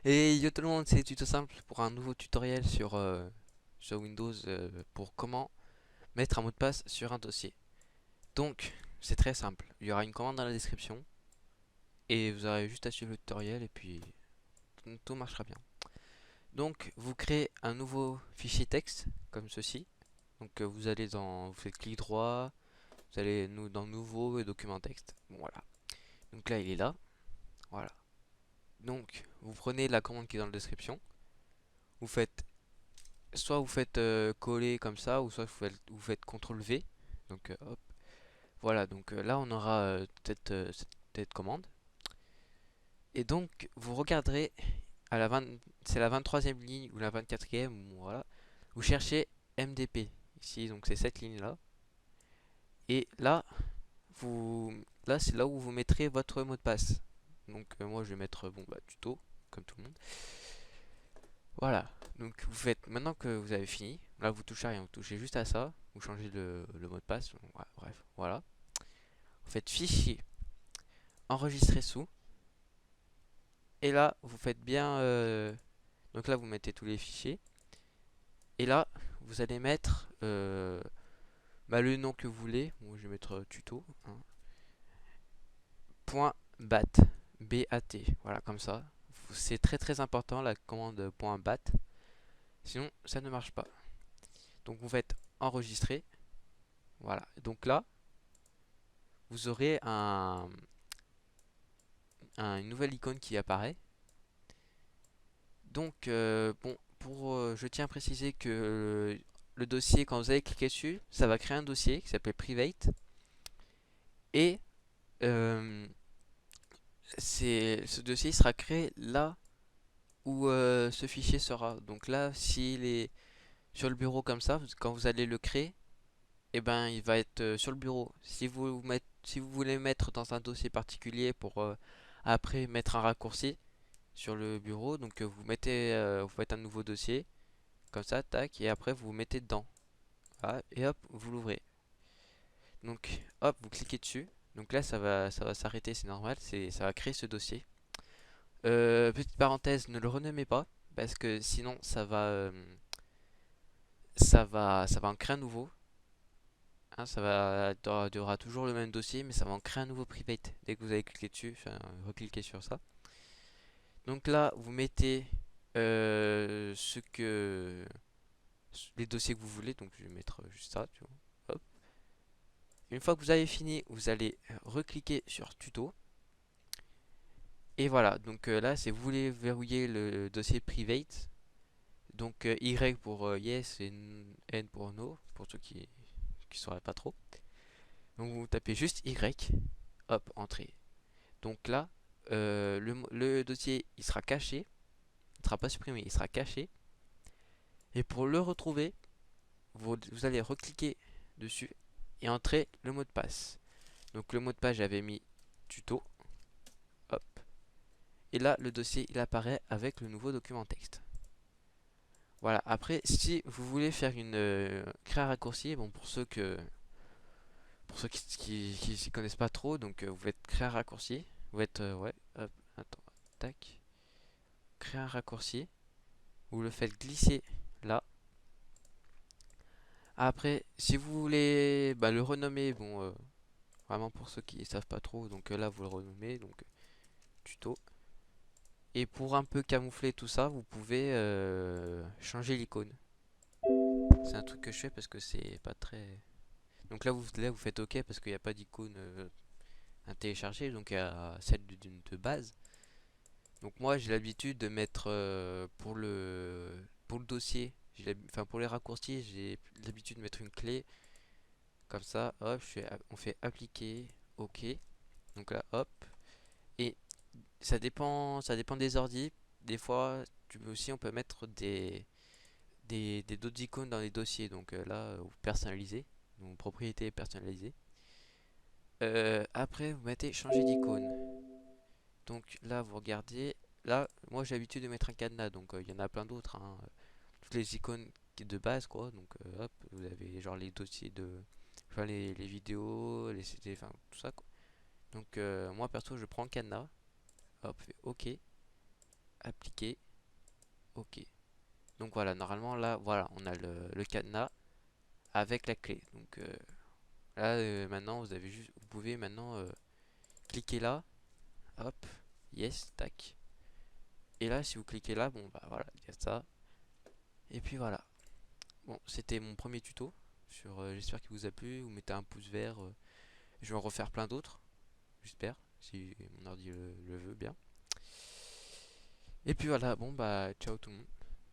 Et yo tout le monde, c'est Tuto Simple pour un nouveau tutoriel sur Windows pour comment mettre un mot de passe sur un dossier. Donc, c'est très simple. Il y aura une commande dans la description et vous aurez juste à suivre le tutoriel et puis tout marchera bien. Donc, vous créez un nouveau fichier texte comme ceci. Donc, vous faites clic droit, vous allez dans Nouveau et Document texte. Bon, voilà. Donc là, il est là. Voilà. Donc, vous prenez la commande qui est dans la description. Vous faites soit vous faites coller comme ça, ou soit vous faites CTRL V. Donc hop, voilà. Donc là on aura cette commande. Et donc vous regarderez à la 20, c'est la 23e ligne ou la 24e, voilà. Vous cherchez MDP ici, donc c'est cette ligne là. Et vous, là c'est là où vous mettrez votre mot de passe. Donc moi je vais mettre bon bah tuto comme tout le monde. Voilà, donc vous faites, maintenant que vous avez fini, là vous touchez à rien, vous touchez juste à ça, vous changez le mot de passe, ouais, bref, voilà. Vous faites fichier, enregistrer sous, et là vous faites bien, donc là vous mettez tous les fichiers, et là vous allez mettre bah, le nom que vous voulez, bon, je vais mettre tuto, hein, point .bat, B-A-T, voilà comme ça. C'est très très important la commande point .bat, sinon ça ne marche pas. Donc vous faites enregistrer, voilà, donc là vous aurez une nouvelle icône qui apparaît. Donc, bon, je tiens à préciser que le dossier, quand vous allez cliquer dessus, ça va créer un dossier qui s'appelle Private. Et euh, ce dossier sera créé là où ce fichier sera. Donc là, s'il est sur le bureau comme ça, quand vous allez le créer, eh ben, il va être sur le bureau. Si vous voulez mettre dans un dossier particulier pour après mettre un raccourci sur le bureau, donc vous faites un nouveau dossier, comme ça, tac, et après vous vous mettez dedans. Voilà, et hop, vous l'ouvrez. Donc, hop, vous cliquez dessus. Donc là, ça va s'arrêter, c'est normal, ça va créer ce dossier. Petite parenthèse, ne le renommez pas, parce que sinon ça va en créer un nouveau. Hein, il y aura toujours le même dossier, mais ça va en créer un nouveau private dès que vous avez cliqué dessus, enfin, recliquez sur ça. Donc là, vous mettez les dossiers que vous voulez, donc je vais mettre juste ça, tu vois. Hop. Une fois que vous avez fini, vous allez recliquer sur tuto. Et voilà, donc là, si vous voulez verrouiller le dossier private, donc Y pour yes et N pour no, pour ceux qui ne sauraient pas trop. Donc vous tapez juste Y, hop, entrée. Donc là, le dossier, il sera caché, il ne sera pas supprimé, il sera caché. Et pour le retrouver, vous allez recliquer dessus et entrer le mot de passe. Donc le mot de passe, j'avais mis tuto, hop. Et là, le dossier, il apparaît avec le nouveau document texte. Voilà, après, si vous voulez faire créer un raccourci, bon, pour ceux qui s'y connaissent pas trop, donc vous faites créer un raccourci, vous faites, ouais, hop, attends, tac, créer un raccourci, vous le faites glisser là. Après, si vous voulez bah, le renommer, bon, vraiment pour ceux qui savent pas trop, donc là vous le renommez, donc tuto. Et pour un peu camoufler tout ça, vous pouvez changer l'icône. C'est un truc que je fais parce que c'est pas très. Donc là vous faites OK parce qu'il n'y a pas d'icône à télécharger, donc il y a celle de base. Donc moi j'ai l'habitude de mettre pour le dossier, enfin pour les raccourcis, j'ai l'habitude de mettre une clé comme ça, hop, on fait appliquer, OK. Donc là hop, et ça dépend des ordis. Des fois, on peut mettre des d'autres icônes dans les dossiers. Donc là, vous personnalisez, donc propriété personnalisée. Après, vous mettez changer d'icône. Donc là, vous regardez. Là, moi j'ai l'habitude de mettre un cadenas, donc il y en a plein d'autres, hein. Toutes les icônes de base, quoi. Donc hop, vous avez genre les dossiers enfin les vidéos, les CD, enfin tout ça, quoi. Donc moi perso, je prends le cadenas. Hop, fait OK. appliquer, ok. Donc voilà, normalement là, voilà, on a le cadenas avec la clé. Donc là, maintenant, vous avez juste, vous pouvez maintenant cliquer là, hop, yes, tac. Et là, si vous cliquez là, bon bah voilà, il y a ça. Et puis voilà. Bon, c'était mon premier tuto. J'espère qu'il vous a plu. Vous mettez un pouce vert. Je vais en refaire plein d'autres. J'espère, si mon ordi le veut bien. Et puis voilà, bon bah ciao tout le monde.